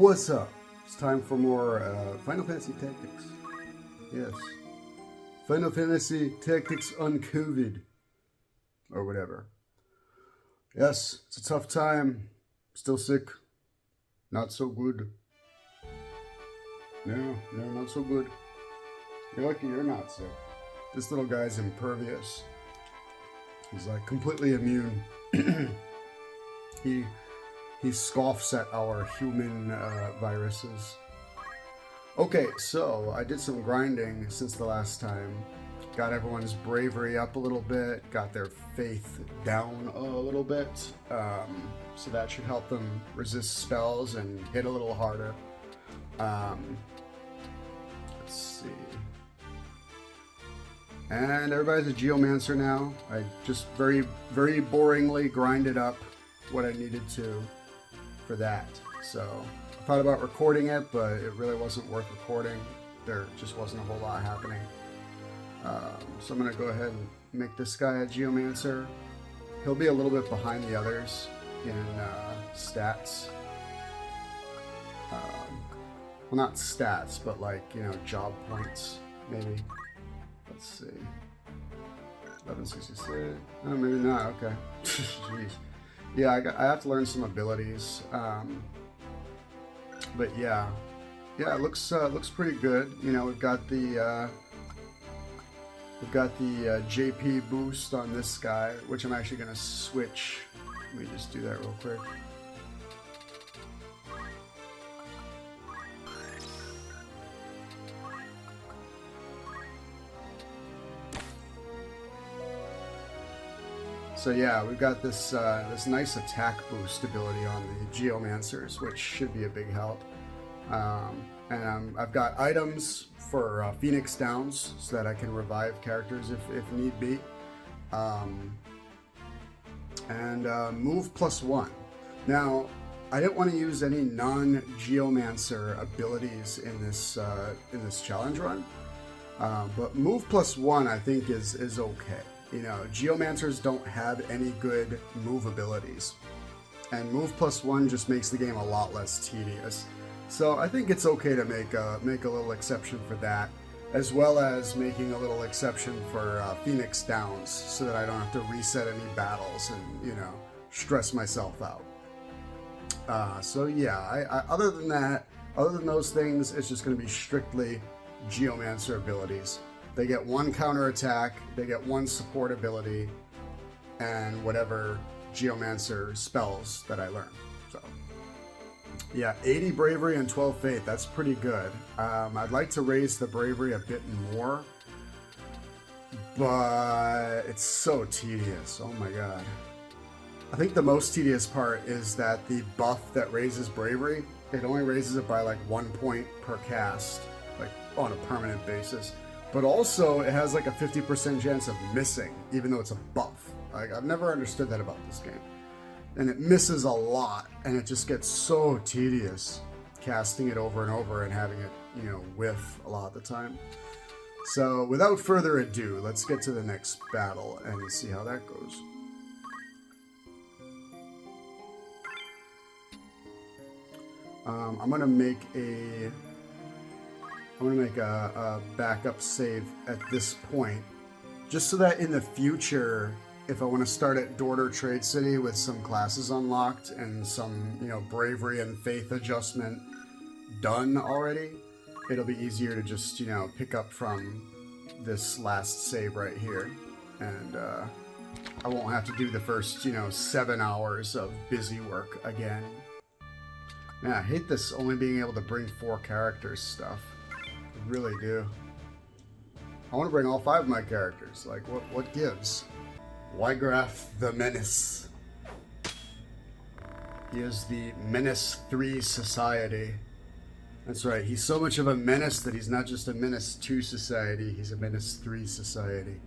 What's up? It's time for more Final Fantasy Tactics. Yes. Final Fantasy Tactics on COVID. Or whatever. Yes, it's a tough time. Still sick. Not so good. No, not so good. You're lucky you're not sick. This little guy's impervious. He's like completely immune. He scoffs at our human viruses. Okay, so I did some grinding since the last time. Got everyone's bravery up a little bit. Got their faith down a little bit. So that should help them resist spells and hit a little harder. Let's see. And everybody's a Geomancer now. I just very boringly grinded up what I needed to for that. So I thought about recording it, but it really wasn't worth recording. There just wasn't a whole lot happening. So I'm going to go ahead and make this guy a Geomancer. He'll be a little bit behind the others in stats. Well, not stats, but like, you know, job points, maybe. Let's see. 1166. Oh, maybe not. Okay. Jeez. Yeah, I have to learn some abilities. But yeah, it looks pretty good. You know, we've got the JP boost on this guy, which I'm actually gonna switch. Let me just do that real quick. So yeah, we've got this this nice attack boost ability on the Geomancers, which should be a big help. And I've got items for Phoenix Downs so that I can revive characters if need be. And move +1. Now, I didn't want to use any non-Geomancer abilities in this challenge run, but move +1 I think is okay. You know, Geomancers don't have any good move abilities, and move +1 just makes the game a lot less tedious. So I think it's okay to make a little exception for that, as well as making a little exception for Phoenix Downs, so that I don't have to reset any battles and, you know, stress myself out. So yeah, I other than that, other than those things, it's just going to be strictly Geomancer abilities. They get one counter attack, they get one support ability, and whatever Geomancer spells that I learn. So yeah, 80 bravery and 12 faith, that's pretty good. I'd like to raise the bravery a bit more, but it's so tedious. Oh my god. I think the most tedious part is that the buff that raises bravery, it only raises it by like 1 point per cast, like on a permanent basis. But also, it has like a 50% chance of missing, even though it's a buff. Like, I've never understood that about this game. And it misses a lot, and it just gets so tedious casting it over and over and having it, you know, whiff a lot of the time. So, without further ado, let's get to the next battle and see how that goes. I'm gonna make a backup save at this point, just so that in the future, if I want to start at Dorter Trade City with some classes unlocked and some, you know, bravery and faith adjustment done already, it'll be easier to just, you know, pick up from this last save right here, and I won't have to do the first, you know, 7 hours of busy work again. Man, I hate this only being able to bring 4 characters stuff. I really do. I want to bring all 5 of my characters. Like, what gives? Wygraph the Menace. He is the Menace 3 Society. That's right, he's so much of a menace that he's not just a Menace 2 Society, he's a Menace 3 Society.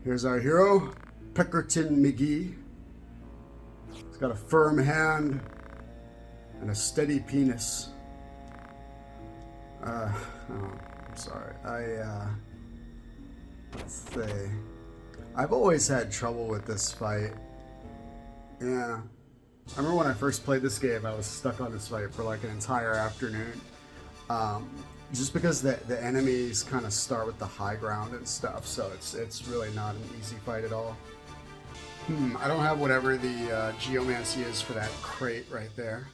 Here's our hero, Peckerton McGee. He's got a firm hand and a steady penis. Oh, I'm sorry. Let's see. I've always had trouble with this fight. Yeah. I remember when I first played this game, I was stuck on this fight for like an entire afternoon. Um, just because the enemies kind of start with the high ground and stuff, so it's really not an easy fight at all. I don't have whatever the Geomancy is for that crate right there.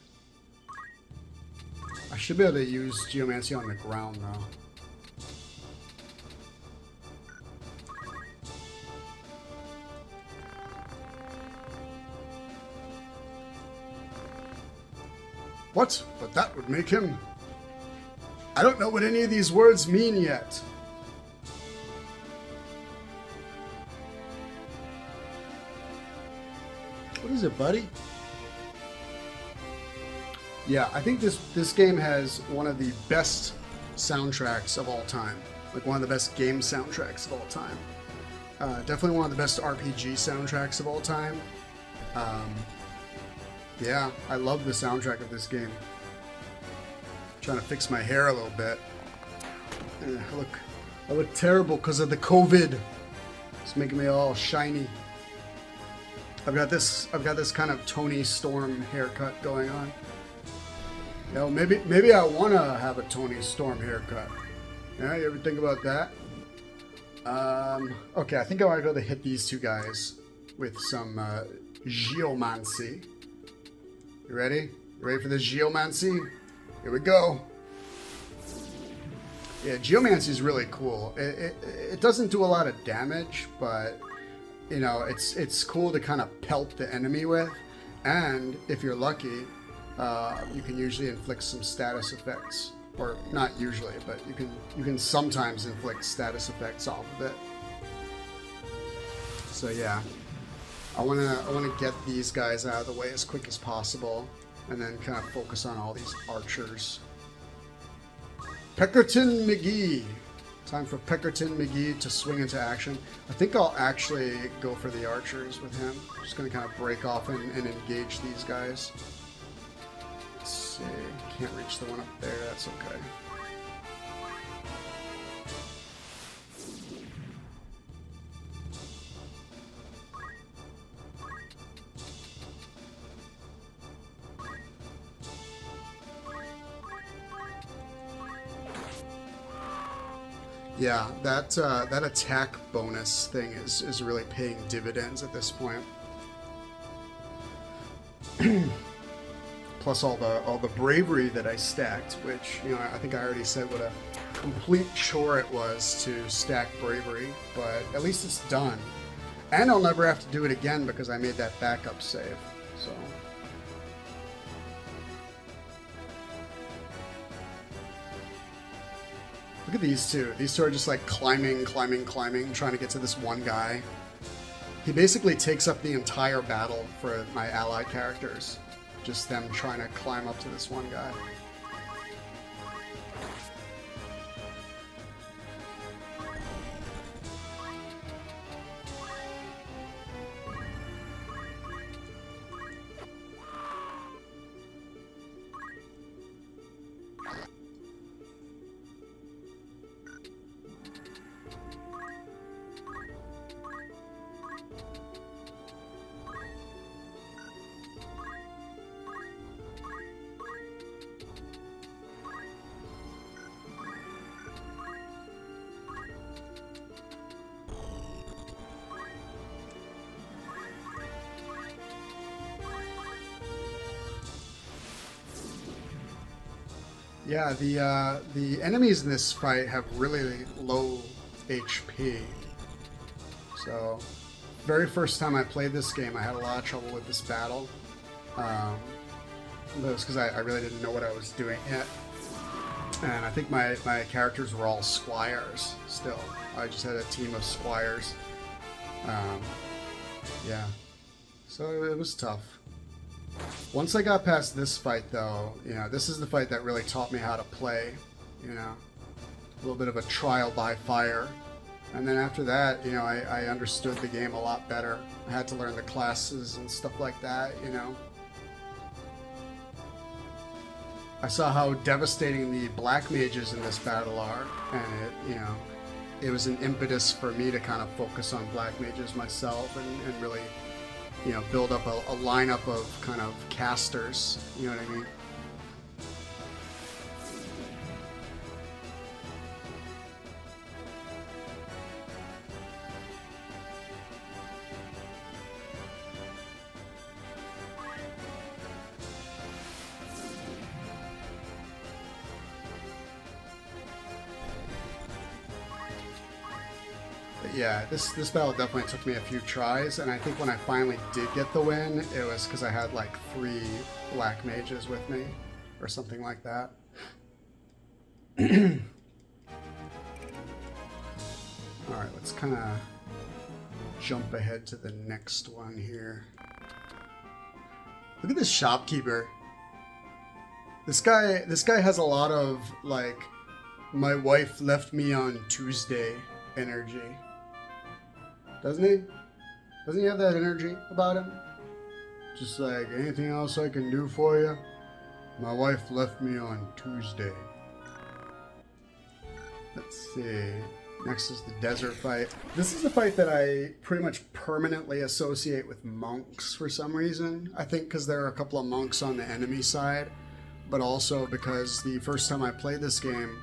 I should be able to use Geomancy on the ground though. What? But that would make him... I don't know what any of these words mean yet. What is it, buddy? Yeah, I think this game has one of the best soundtracks of all time. Like one of the best game soundtracks of all time. Definitely one of the best RPG soundtracks of all time. Yeah, I love the soundtrack of this game. Trying to fix my hair a little bit. I look terrible because of the COVID. It's making me all shiny. I've got this kind of Tony Storm haircut going on. You know, maybe I want to have a Tony Storm haircut. Yeah, you ever think about that? Okay, I think I want to go to hit these two guys with some Geomancy. You ready? You ready for the Geomancy? Here we go. Yeah, Geomancy is really cool. It doesn't do a lot of damage, but you know, it's cool to kind of pelt the enemy with, and if you're lucky, you can usually inflict some status effects, or not usually, but you can sometimes inflict status effects off of it. So yeah, I wanna get these guys out of the way as quick as possible, and then kind of focus on all these archers. Peckerton McGee. Time for Peckerton McGee to swing into action. I think I'll actually go for the archers with him. Just going to kind of break off and engage these guys. Let's see. Can't reach the one up there. That's okay. Yeah, that attack bonus thing is really paying dividends at this point. Plus all the bravery that I stacked, which, you know, I think I already said what a complete chore it was to stack bravery, but at least it's done. And I'll never have to do it again because I made that backup save. So look at these two. These two are just like climbing, trying to get to this one guy. He basically takes up the entire battle for my ally characters. Just them trying to climb up to this one guy. Yeah, the enemies in this fight have really low HP. So, very first time I played this game, I had a lot of trouble with this battle. That was because I really didn't know what I was doing yet. And I think my characters were all squires still. I just had a team of squires. Yeah. So it was tough. Once I got past this fight, though, you know, this is the fight that really taught me how to play, you know, a little bit of a trial by fire. And then after that, you know, I understood the game a lot better. I had to learn the classes and stuff like that, you know. I saw how devastating the black mages in this battle are, and it, you know, it was an impetus for me to kind of focus on black mages myself and really you know, build up a lineup of kind of casters. You know what I mean? Yeah, this battle definitely took me a few tries, and I think when I finally did get the win, it was because I had like 3 black mages with me, or something like that. Alright, let's kind of jump ahead to the next one here. Look at this shopkeeper. This guy has a lot of, like, my wife left me on Tuesday energy. Doesn't he? Doesn't he have that energy about him? Just like, anything else I can do for you? My wife left me on Tuesday. Let's see. Next is the desert fight. This is a fight that I pretty much permanently associate with monks for some reason. I think because there are a couple of monks on the enemy side, but also because the first time I played this game,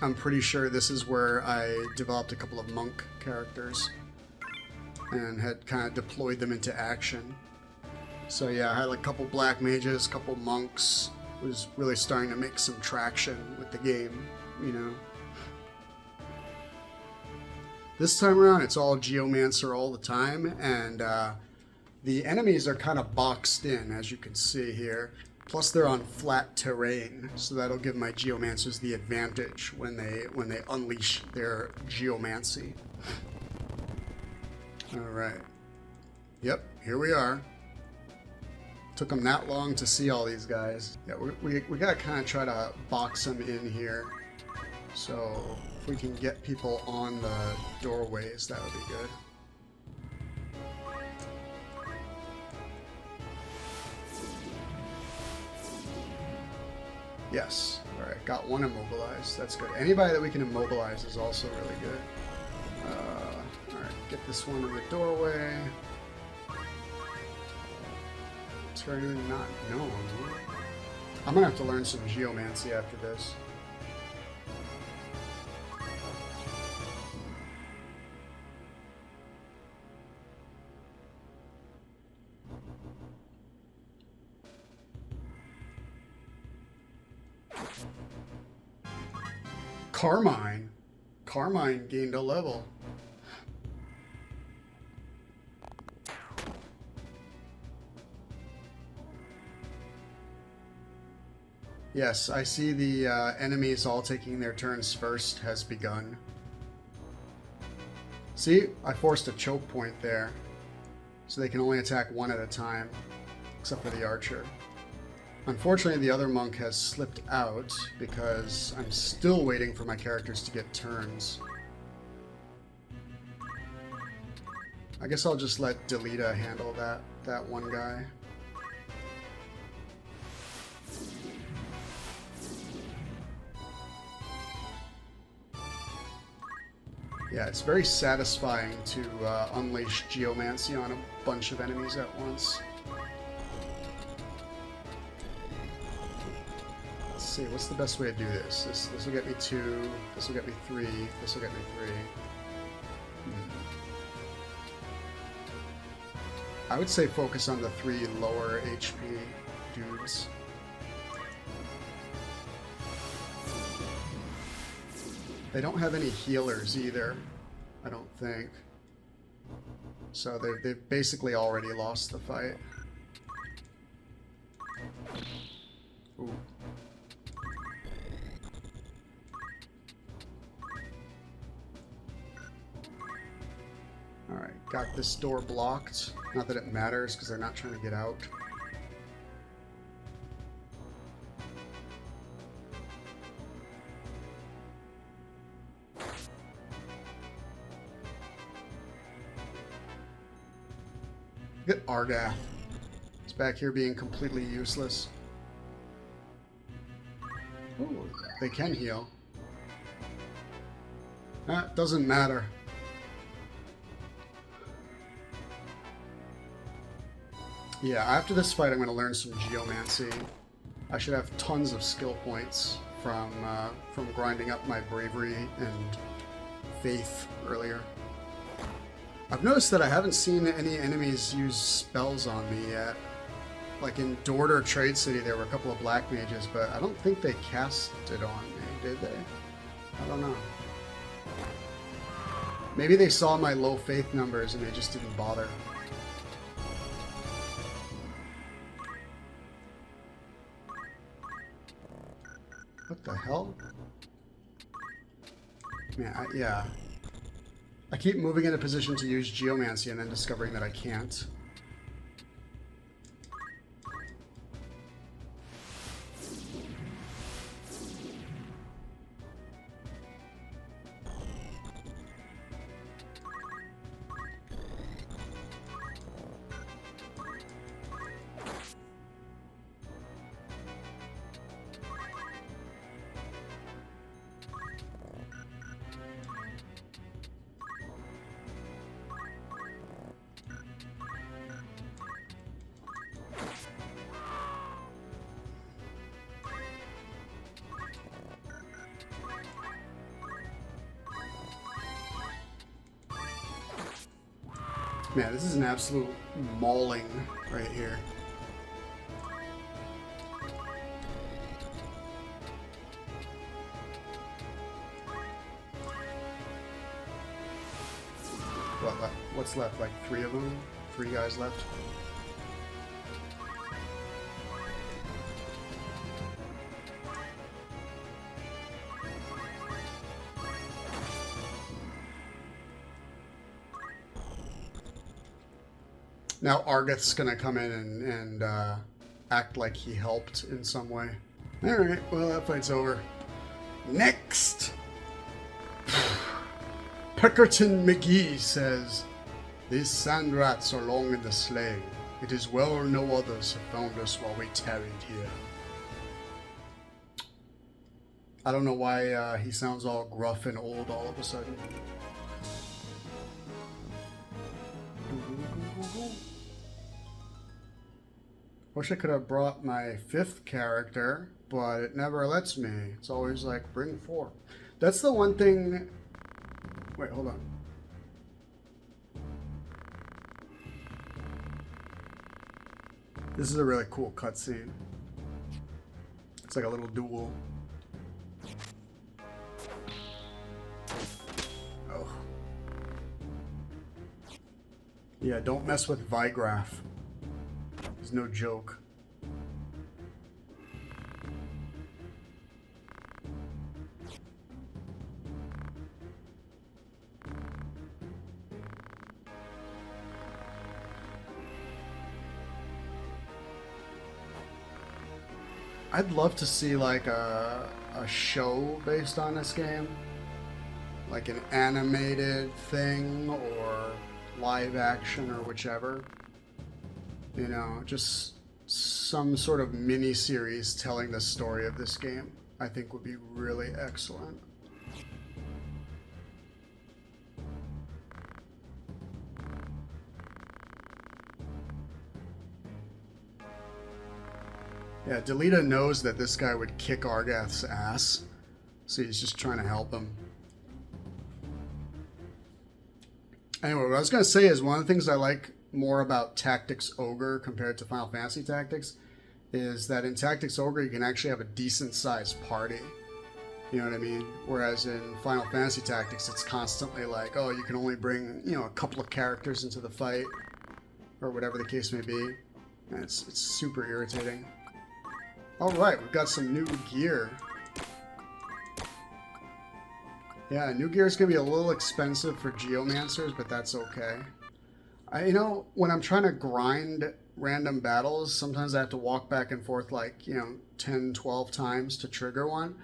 I'm pretty sure this is where I developed a couple of monk characters and had kind of deployed them into action. So yeah, I had like a couple black mages, a couple monks. Was really starting to make some traction with the game, you know. This time around, it's all Geomancer all the time, and the enemies are kind of boxed in, as you can see here. Plus, they're on flat terrain, so that'll give my Geomancers the advantage when they unleash their Geomancy. All right. Yep, here we are. Took them that long to see all these guys. Yeah, we gotta kind of try to box them in here. So if we can get people on the doorways, that would be good. Yes. All right, got one immobilized. That's good. Anybody that we can immobilize is also really good. All right, get this one in the doorway. Turn not known. I'm gonna have to learn some Geomancy after this. Carmine. Carmine gained a level. Yes, I see the enemies all taking their turns first has begun. See, I forced a choke point there, so they can only attack one at a time, except for the archer. Unfortunately, the other monk has slipped out because I'm still waiting for my characters to get turns. I guess I'll just let Delita handle that one guy. Yeah, it's very satisfying to unleash Geomancy on a bunch of enemies at once. Let's see, what's the best way to do this? This will get me 2, this will get me 3, this will get me 3. I would say focus on the 3 lower HP dudes. They don't have any healers either, I don't think. So they've basically already lost the fight. Ooh. Alright, got this door blocked. Not that it matters, because they're not trying to get out. Look at Argath. It's back here being completely useless. Ooh, they can heal. That doesn't matter. Yeah, after this fight, I'm going to learn some Geomancy. I should have tons of skill points from grinding up my bravery and faith earlier. I've noticed that I haven't seen any enemies use spells on me yet. Like in Dorder Trade City, there were a couple of black mages, but I don't think they cast it on me, did they? I don't know. Maybe they saw my low faith numbers and they just didn't bother. What the hell? Man, yeah. I keep moving in a position to use Geomancy and then discovering that I can't. Man, this is an absolute mauling right here. What's left? Like 3 of them? 3 guys left? Now Argath's gonna come in and act like he helped in some way. Alright, well that fight's over. Next! Peckerton McGee says, "These sand rats are long in the slaying. It is well no others have found us while we tarried here." I don't know why he sounds all gruff and old all of a sudden. Wish I could have brought my 5th character, but it never lets me. It's always like, bring 4. That's the one thing... Wait, hold on. This is a really cool cutscene. It's like a little duel. Oh. Yeah, don't mess with Vigraph. It's no joke. I'd love to see like a show based on this game. Like an animated thing or live action or whichever. You know, just some sort of mini-series telling the story of this game, I think would be really excellent. Yeah, Delita knows that this guy would kick Argath's ass, so he's just trying to help him. Anyway, what I was going to say is one of the things I like more about Tactics Ogre compared to Final Fantasy Tactics is that in Tactics Ogre you can actually have a decent sized party. You know what I mean? Whereas in Final Fantasy Tactics it's constantly like, oh, you can only bring, you know, a couple of characters into the fight or whatever the case may be. And it's super irritating. Alright, we've got some new gear. Yeah, new gear is going to be a little expensive for Geomancers, but that's okay. You know, when I'm trying to grind random battles, sometimes I have to walk back and forth like, you know, 10, 12 times to trigger one.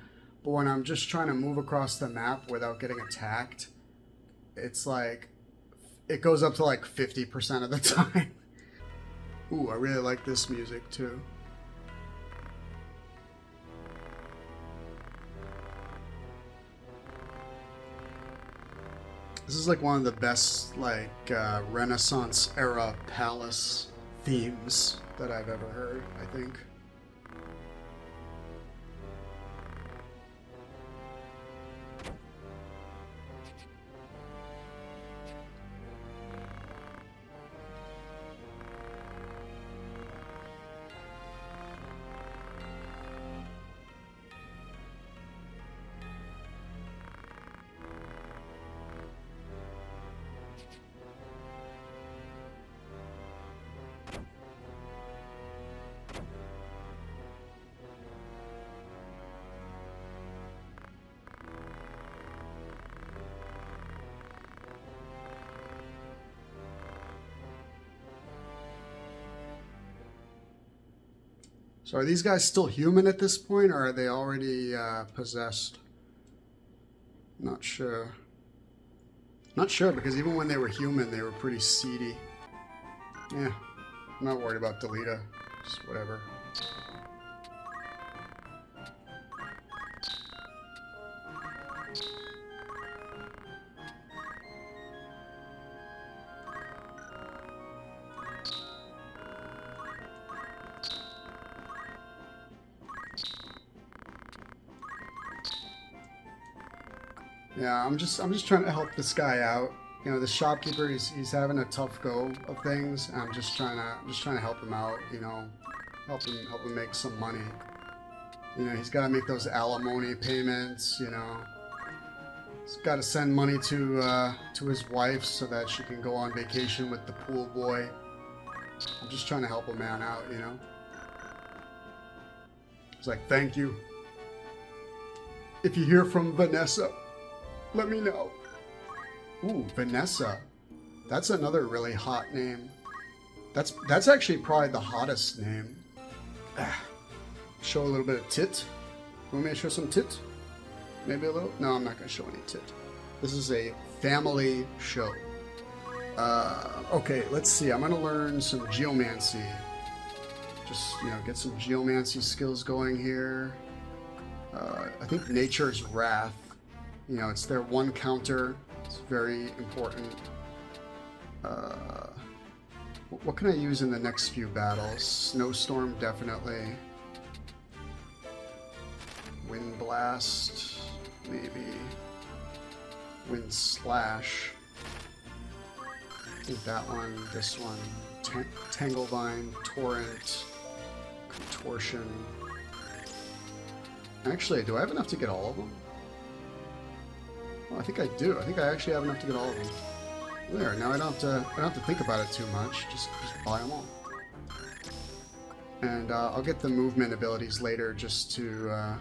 But when I'm just trying to move across the map without getting attacked, it's like, it goes up to like 50% of the time. Ooh, I really like this music too. This is like one of the best, like, Renaissance era palace themes that I've ever heard, I think. So are these guys still human at this point, or are they already possessed? Not sure. Not sure, because even when they were human, they were pretty seedy. Yeah, I'm not worried about Delita. Just whatever. Yeah, I'm just trying to help this guy out. You know, the shopkeeper, he's having a tough go of things. And I'm just trying to help him out. You know, help him make some money. You know, he's got to make those alimony payments. You know, he's got to send money to his wife so that she can go on vacation with the pool boy. I'm just trying to help a man out. You know, it's like, thank you. If you hear from Vanessa, let me know. Ooh, Vanessa. That's another really hot name. That's actually probably the hottest name. Show a little bit of tit. You want me to show some tit? Maybe a little? No, I'm not going to show any tit. This is a family show. Okay, let's see. I'm going to learn some geomancy. Just, you know, get some geomancy skills going here. I think Nature's Wrath. You know, it's their one counter. It's very important. What can I use in the next few battles? Snowstorm, definitely. Wind Blast, maybe. Wind Slash. I think that one, this one. Tanglevine, Torrent, Contortion. Actually, do I have enough to get all of them? Well, I think I do. I think I actually have enough to get all of them. There. Now I don't have to think about it too much. Just buy them all. And I'll get the movement abilities later, just to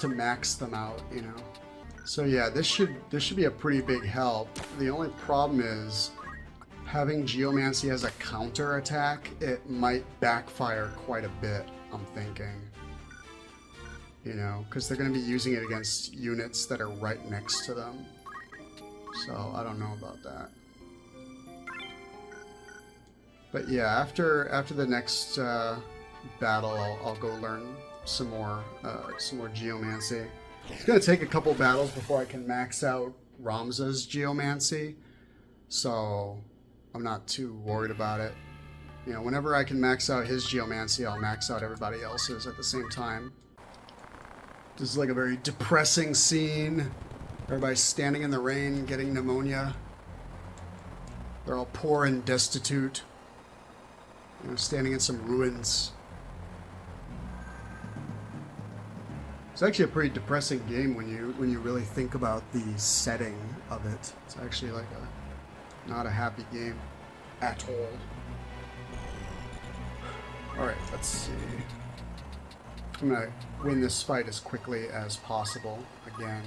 max them out. You know. So yeah, this should be a pretty big help. The only problem is having Geomancy as a counter attack. It might backfire quite a bit. I'm thinking. You know, because they're going to be using it against units that are right next to them. So, I don't know about that. But yeah, after the next battle, I'll go learn some more Geomancy. It's going to take a couple battles before I can max out Ramza's Geomancy. So, I'm not too worried about it. You know, whenever I can max out his Geomancy, I'll max out everybody else's at the same time. This is like a very depressing scene. Everybody's standing in the rain, getting pneumonia. They're all poor and destitute. You know, standing in some ruins. It's actually a pretty depressing game when you really think about the setting of it. It's actually like not a happy game at all. All right, let's see. I'm gonna win this fight as quickly as possible again.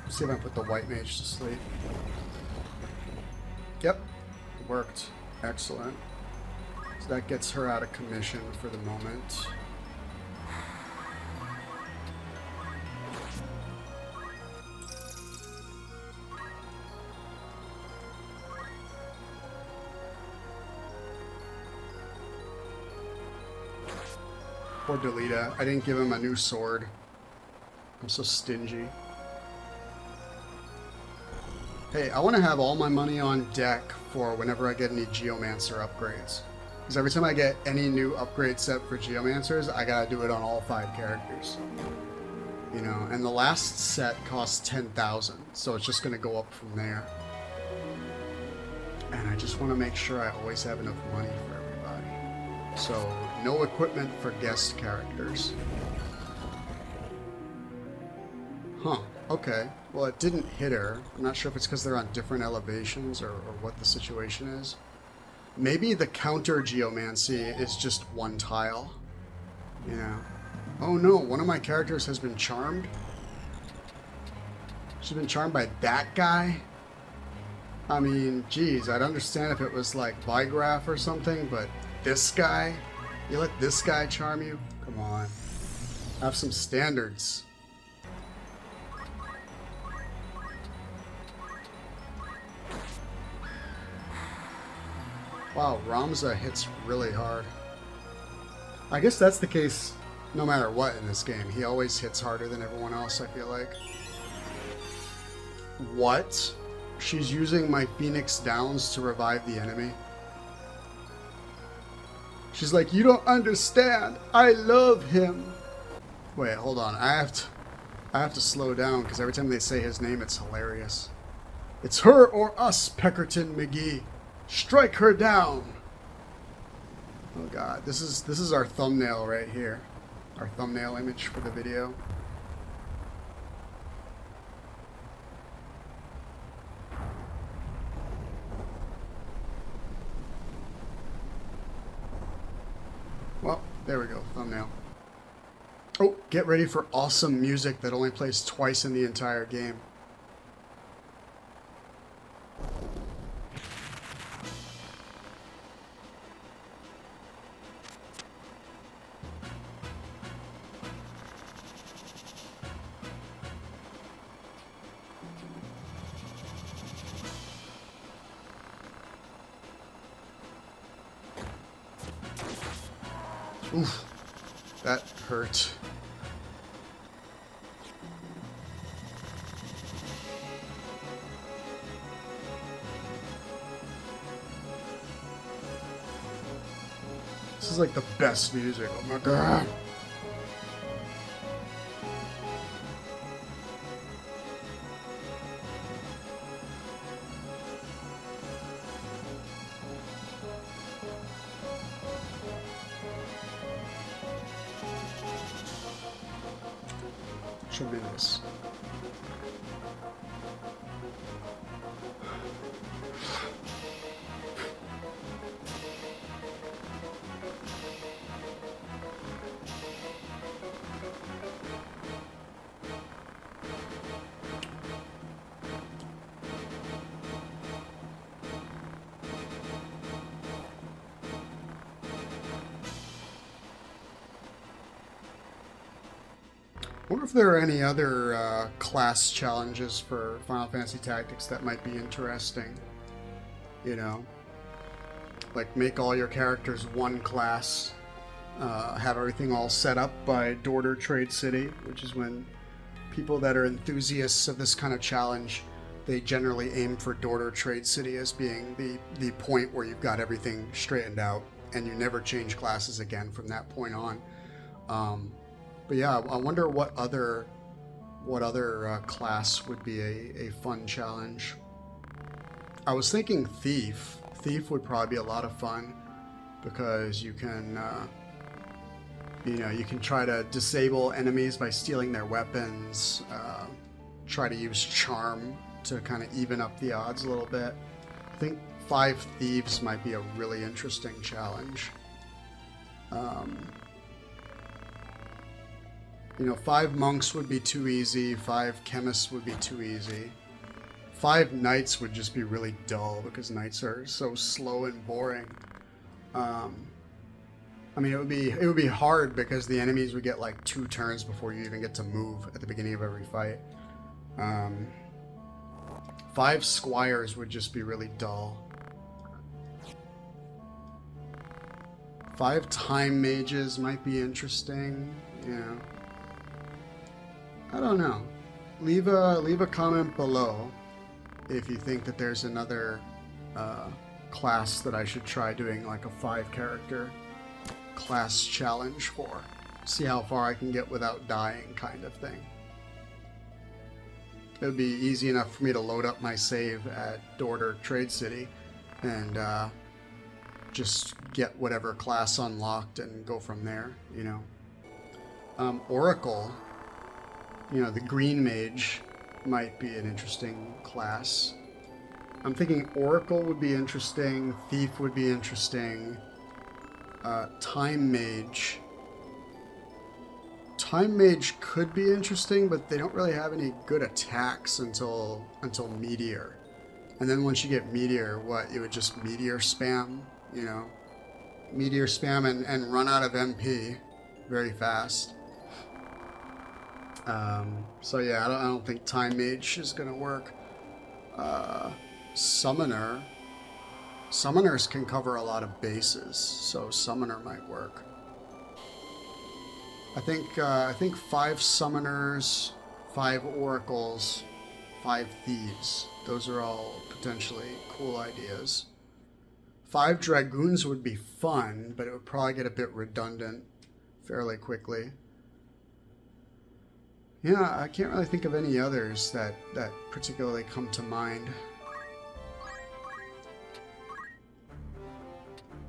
See if I can put the white mage to sleep. Yep, it worked. Excellent. So that gets her out of commission for the moment. Poor Delita. I didn't give him a new sword. I'm so stingy. Hey, I want to have all my money on deck for whenever I get any Geomancer upgrades. Because every time I get any new upgrade set for Geomancers, I gotta do it on all 5 characters. You know, and the last set costs 10,000, so it's just gonna go up from there. And I just want to make sure I always have enough money for everybody. So, no equipment for guest characters. Huh, okay. Well, it didn't hit her. I'm not sure if it's because they're on different elevations or what the situation is. Maybe the counter geomancy is just one tile. Yeah. Oh no, one of my characters has been charmed. She's been charmed by that guy? I mean, geez, I'd understand if it was like Vigraph or something, but this guy? You let this guy charm you? Come on. Have some standards. Wow, Ramza hits really hard. I guess that's the case no matter what in this game. He always hits harder than everyone else, I feel like. What? She's using my Phoenix Downs to revive the enemy. She's like, you don't understand. I love him. Wait, hold on. I have to slow down because every time they say his name, it's hilarious. It's her or us, Peckerton McGee. Strike her down. Oh god, this is our thumbnail right here. Our thumbnail image for the video. Well, there we go, thumbnail. Oh, get ready for awesome music that only plays twice in the entire game. Oof, that hurt. This is like the best music. Oh my god. Tremendous. I wonder if there are any other class challenges for Final Fantasy Tactics that might be interesting. You know, like make all your characters one class, have everything all set up by Dorter Trade City, which is when people that are enthusiasts of this kind of challenge, they generally aim for Dorter Trade City as being the point where you've got everything straightened out and you never change classes again from that point on. But yeah, I wonder what other class would be a fun challenge. I was thinking Thief. Thief would probably be a lot of fun because you can, you can try to disable enemies by stealing their weapons. Try to use Charm to kind of even up the odds a little bit. I think 5 Thieves might be a really interesting challenge. 5 monks would be too easy, 5 chemists would be too easy. 5 knights would just be really dull because knights are so slow and boring. I mean, it would be hard because the enemies would get like 2 turns before you even get to move at the beginning of every fight. 5 squires would just be really dull. 5 time mages might be interesting, I don't know. Leave a comment below if you think that there's another class that I should try doing like a 5-character class challenge for. See how far I can get without dying kind of thing. It would be easy enough for me to load up my save at Dorter Trade City and just get whatever class unlocked and go from there, you know. Oracle, you know, the Green Mage might be an interesting class. I'm thinking Oracle would be interesting, Thief would be interesting, Time Mage. Time Mage could be interesting, but they don't really have any good attacks until Meteor. And then once you get Meteor, what, you would just Meteor spam, you know? Meteor spam and run out of MP very fast. So yeah, I don't think Time Mage is going to work. Summoner. Summoners can cover a lot of bases, so Summoner might work. I think 5 Summoners, 5 Oracles, 5 Thieves. Those are all potentially cool ideas. 5 Dragoons would be fun, but it would probably get a bit redundant fairly quickly. Yeah, I can't really think of any others that particularly come to mind.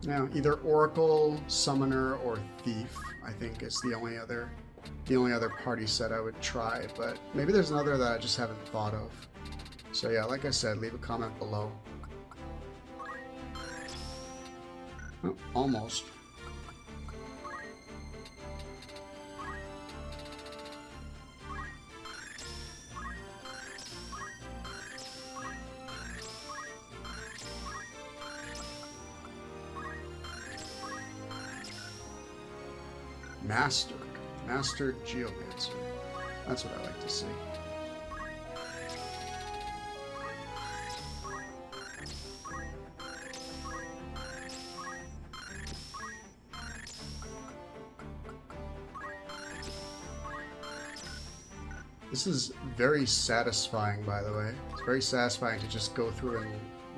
Now, either Oracle, Summoner, or Thief, I think, is the only other party set I would try, but maybe there's another that I just haven't thought of. So yeah, like I said, leave a comment below. Oh, almost. Mastered Geomancer. That's what I like to see. This is very satisfying, by the way. It's very satisfying to just go through and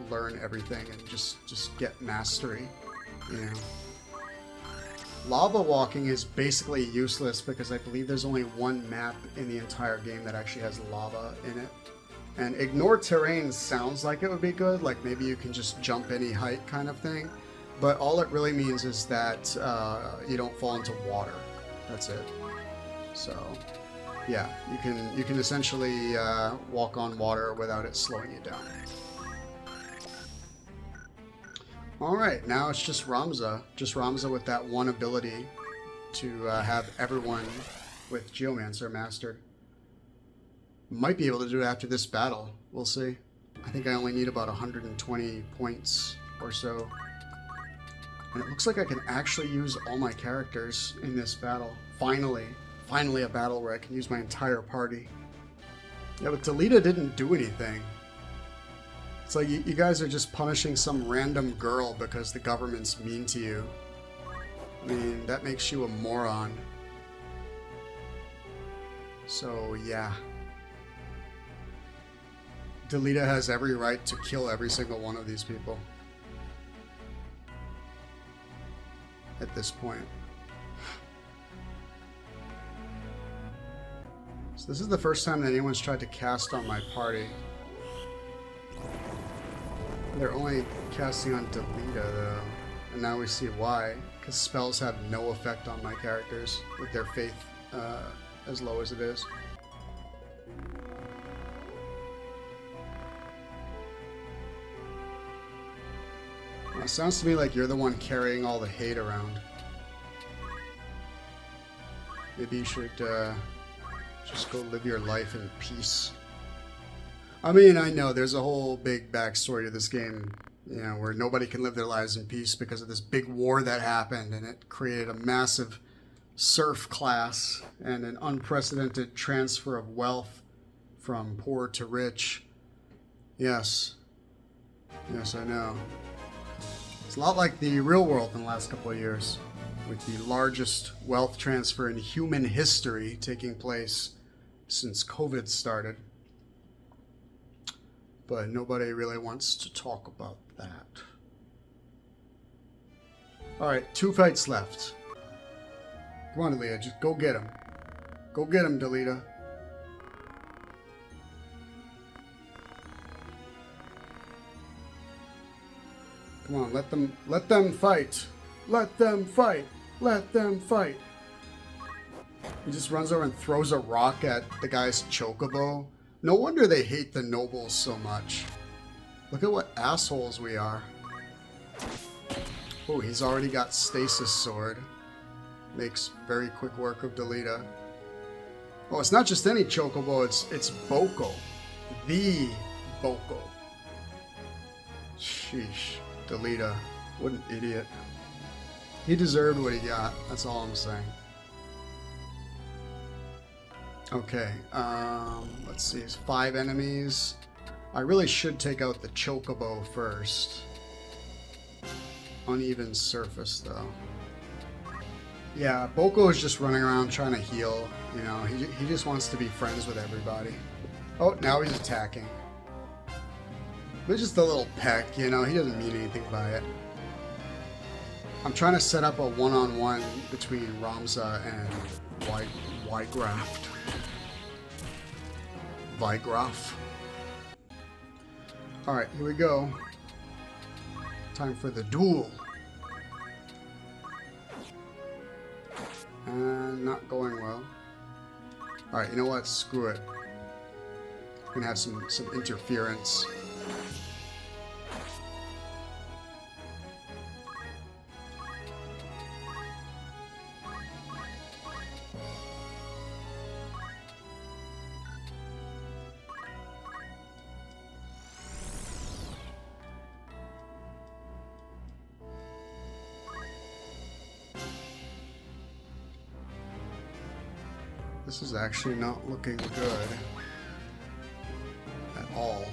learn everything and just get mastery, you know. Lava walking is basically useless because I believe there's only one map in the entire game that actually has lava in it. And ignore terrain sounds like it would be good, like maybe you can just jump any height kind of thing. But all it really means is that you don't fall into water. That's it. So, yeah, you can essentially walk on water without it slowing you down. Alright, now it's just Ramza. Just Ramza with that one ability to have everyone with Geomancer mastered. Might be able to do it after this battle. We'll see. I think I only need about 120 points or so. And it looks like I can actually use all my characters in this battle. Finally. Finally a battle where I can use my entire party. Yeah, but Delita didn't do anything. It's like you guys are just punishing some random girl because the government's mean to you. I mean, that makes you a moron. So, yeah. Delita has every right to kill every single one of these people. At this point. So this is the first time that anyone's tried to cast on my party. They're only casting on Delita, though. And now we see why. Because spells have no effect on my characters with their faith as low as it is. Well, it sounds to me like you're the one carrying all the hate around. Maybe you should just go live your life in peace. I mean, I know there's a whole big backstory to this game, you know, where nobody can live their lives in peace because of this big war that happened, and it created a massive serf class and an unprecedented transfer of wealth from poor to rich. Yes. Yes, I know. It's a lot like the real world in the last couple of years, with the largest wealth transfer in human history taking place since COVID started. but nobody really wants to talk about that. Alright, 2 fights left. Come on, Delita, just go get him. Go get him, Delita. Come on, let them fight. Let them fight. Let them fight. He just runs over and throws a rock at the guy's chocobo. No wonder they hate the nobles so much. Look at what assholes we are. Oh, he's already got Stasis Sword. Makes very quick work of Delita. Oh, it's not just any chocobo, it's Boko. The Boko. Sheesh. Delita. What an idiot. He deserved what he got. That's all I'm saying. Okay, let's see. It's 5 enemies. I really should take out the chocobo first. Uneven surface, though. Yeah, Boko is just running around trying to heal. You know, he just wants to be friends with everybody. Oh, now he's attacking. But just a little peck, you know, he doesn't mean anything by it. I'm trying to set up a one-on-one between Ramza and Wygraft. Alright, here we go. Time for the duel. And not going well. Alright, you know what? Screw it. We're gonna have some interference. This is actually not looking good at all.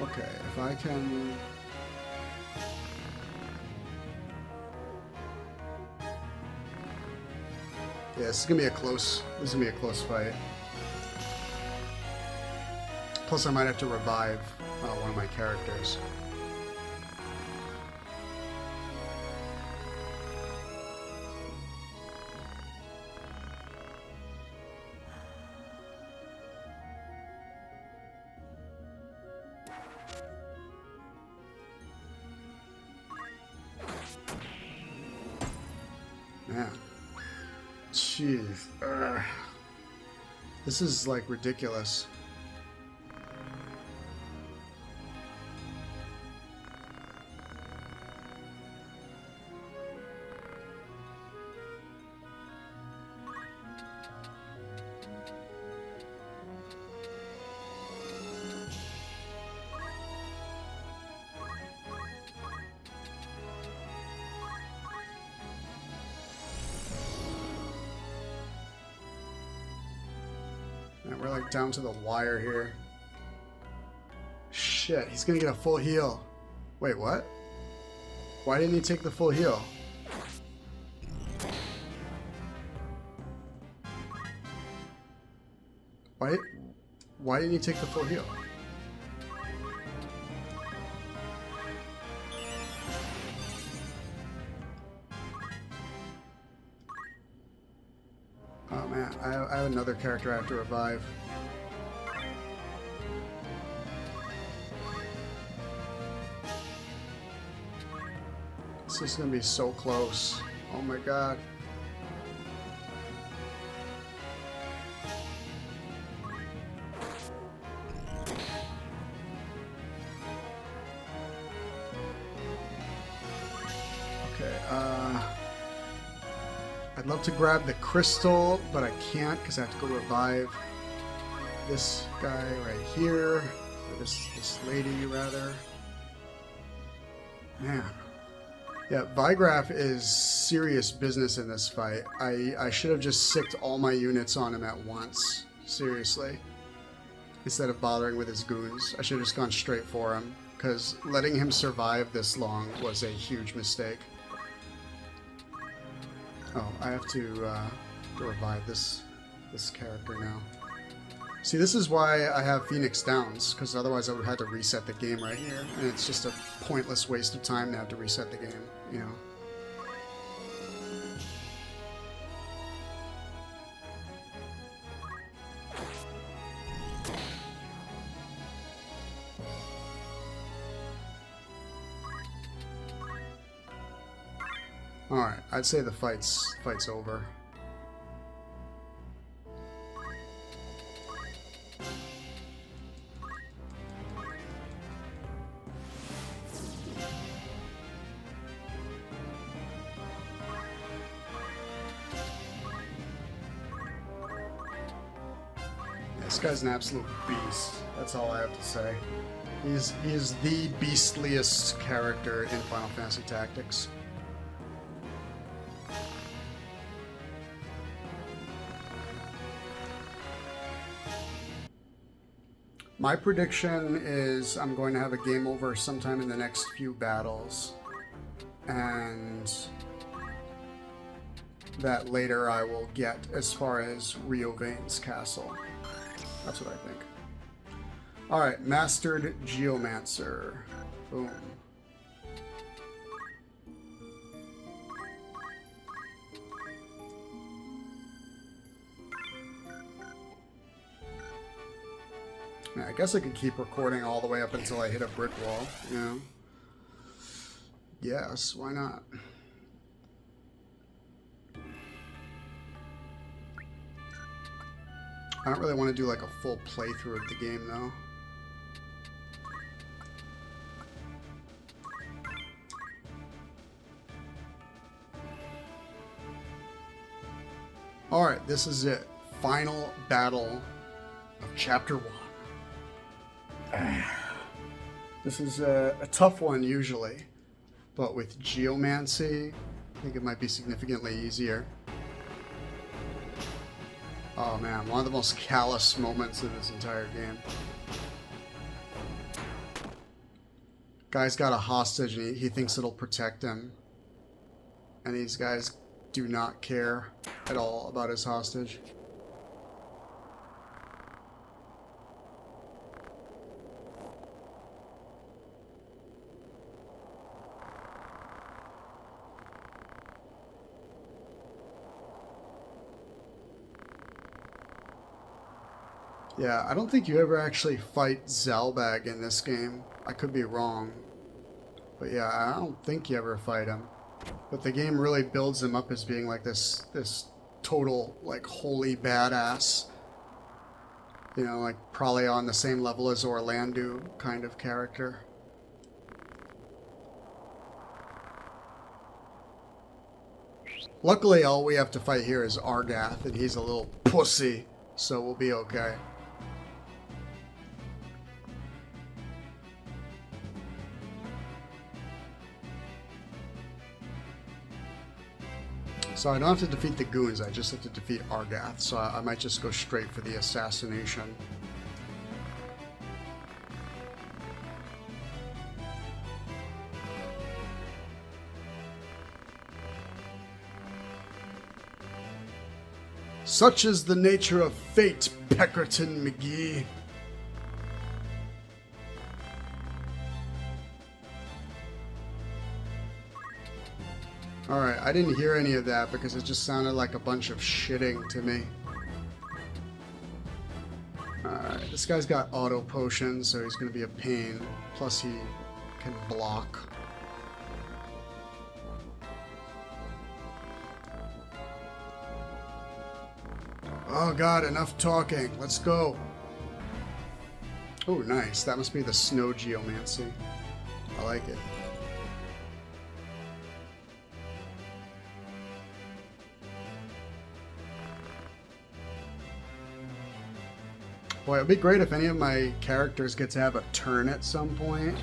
Okay, if I can... Yeah, this is gonna be a close fight. Plus, I might have to revive one of my characters. Man. Jeez. Ugh. This is like ridiculous. And we're like down to the wire here. Shit, he's gonna get a full heal. Wait, what? Why didn't he take the full heal? Why didn't he take the full heal? Oh man, I have another character I have to revive. This is gonna be so close. Oh my god. Okay, I'd love to grab the crystal, but I can't because I have to go revive this guy right here, or this lady rather. Man. Yeah, Vygraf is serious business in this fight. I should have just sicked all my units on him at once. Seriously. instead of bothering with his goons. I should have just gone straight for him, because letting him survive this long was a huge mistake. Oh, I have to revive this character now. See, this is why I have Phoenix Downs, because otherwise I would have had to reset the game right here, and it's just a pointless waste of time to have to reset the game, you know. Alright, I'd say the fight's over. This guy's an absolute beast. That's all I have to say. He is the beastliest character in Final Fantasy Tactics. My prediction is I'm going to have a game over sometime in the next few battles, and that later I will get as far as Rio Vane's castle. That's what I think. Alright, Mastered Geomancer. Boom. I guess I could keep recording all the way up until I hit a brick wall, you know? Yes, why not? I don't really want to do like a full playthrough of the game, though. Alright, this is it. Final battle of Chapter 1. This is a tough one usually, but with Geomancy, I think it might be significantly easier. Oh man, one of the most callous moments of this entire game. Guy's got a hostage and he thinks it'll protect him. And these guys do not care at all about his hostage. Yeah, I don't think you ever actually fight Zalbag in this game. I could be wrong. But yeah, I don't think you ever fight him. But the game really builds him up as being like this total, like, holy badass. You know, like, probably on the same level as Orlando kind of character. Luckily, all we have to fight here is Argath, and he's a little pussy, so we'll be okay. So I don't have to defeat the goons, I just have to defeat Argath, so I might just go straight for the assassination. Such is the nature of fate, Peckerton McGee. Alright, I didn't hear any of that because it just sounded like a bunch of shitting to me. Alright, this guy's got auto potions, so he's going to be a pain. Plus he can block. Oh god, enough talking. Let's go. Oh, nice. That must be the snow geomancy. I like it. Boy, it would be great if any of my characters get to have a turn at some point.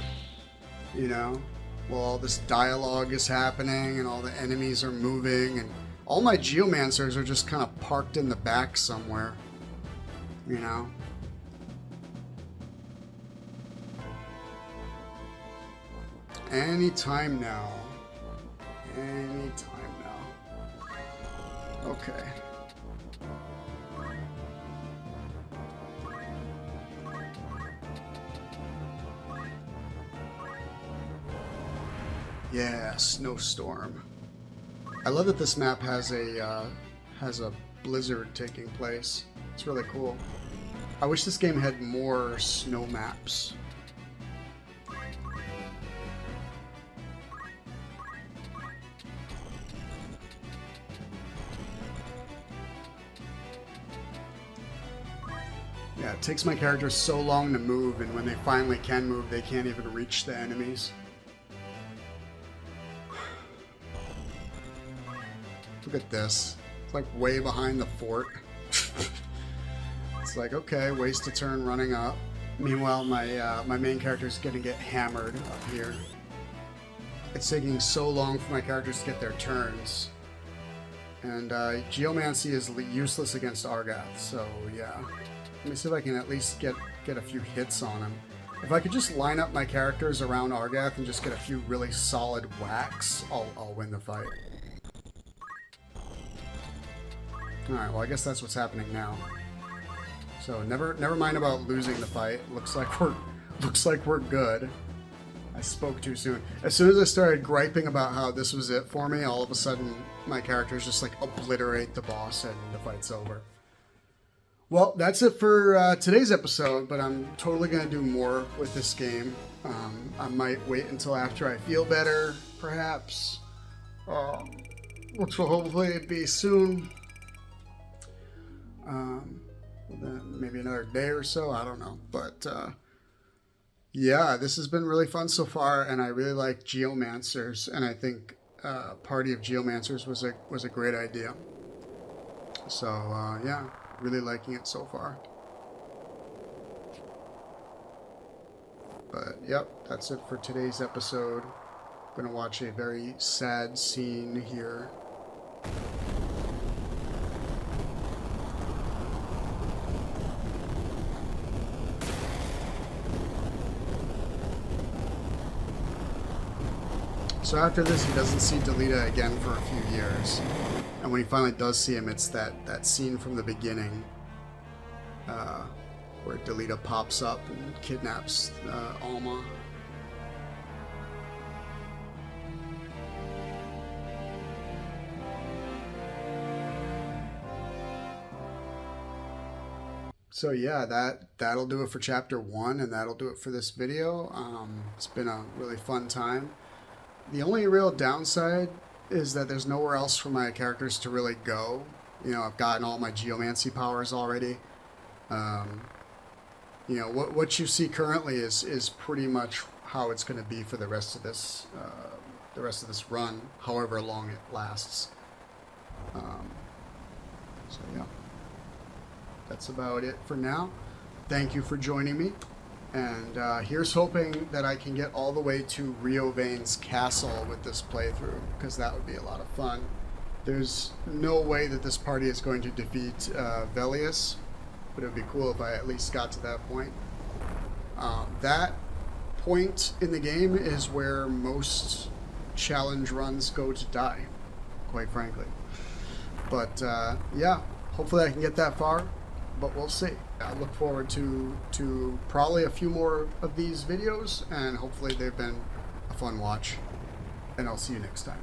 You know? While all this dialogue is happening and all the enemies are moving and all my Geomancers are just kind of parked in the back somewhere. You know? any time now. Any time now. Okay. Yeah, snowstorm. I love that this map has a blizzard taking place. It's really cool. I wish this game had more snow maps. Yeah, it takes my characters so long to move, and when they finally can move, they can't even reach the enemies. Look at this. It's like way behind the fort. It's like, okay, waste a turn running up. Meanwhile, my main character is gonna get hammered up here. It's taking so long for my characters to get their turns. And Geomancy is useless against Argath, so yeah. Let me see if I can at least get a few hits on him. If I could just line up my characters around Argath and just get a few really solid whacks, I'll win the fight. Alright, well I guess that's what's happening now. So never mind about losing the fight. Looks like we're good. I spoke too soon. As soon as I started griping about how this was it for me, all of a sudden my characters just like obliterate the boss and the fight's over. Well, that's it for today's episode, but I'm totally going to do more with this game. I might wait until after I feel better, perhaps, which will hopefully be soon. Then maybe another day or so, I don't know. But yeah, this has been really fun so far, and I really like Geomancers, and I think Party of Geomancers was a great idea. So yeah. Really liking it so far. But yep, that's it for today's episode. I'm gonna watch a very sad scene here. So after this, he doesn't see Delita again for a few years. And when he finally does see him, it's that scene from the beginning where Delita pops up and kidnaps Alma. So yeah, that'll do it for chapter 1, and that'll do it for this video. It's been a really fun time. The only real downside is that there's nowhere else for my characters to really go. You know, I've gotten all my geomancy powers already. You know, what you see currently is pretty much how it's going to be for the rest of this run, however long it lasts. So yeah, that's about it for now. Thank you for joining me. And here's hoping that I can get all the way to Riovane's castle with this playthrough, because that would be a lot of fun. There's no way that this party is going to defeat Velius, but it would be cool if I at least got to that point. That point in the game is where most challenge runs go to die, quite frankly. But yeah, hopefully I can get that far. But we'll see. I look forward to probably a few more of these videos, and hopefully they've been a fun watch. And I'll see you next time.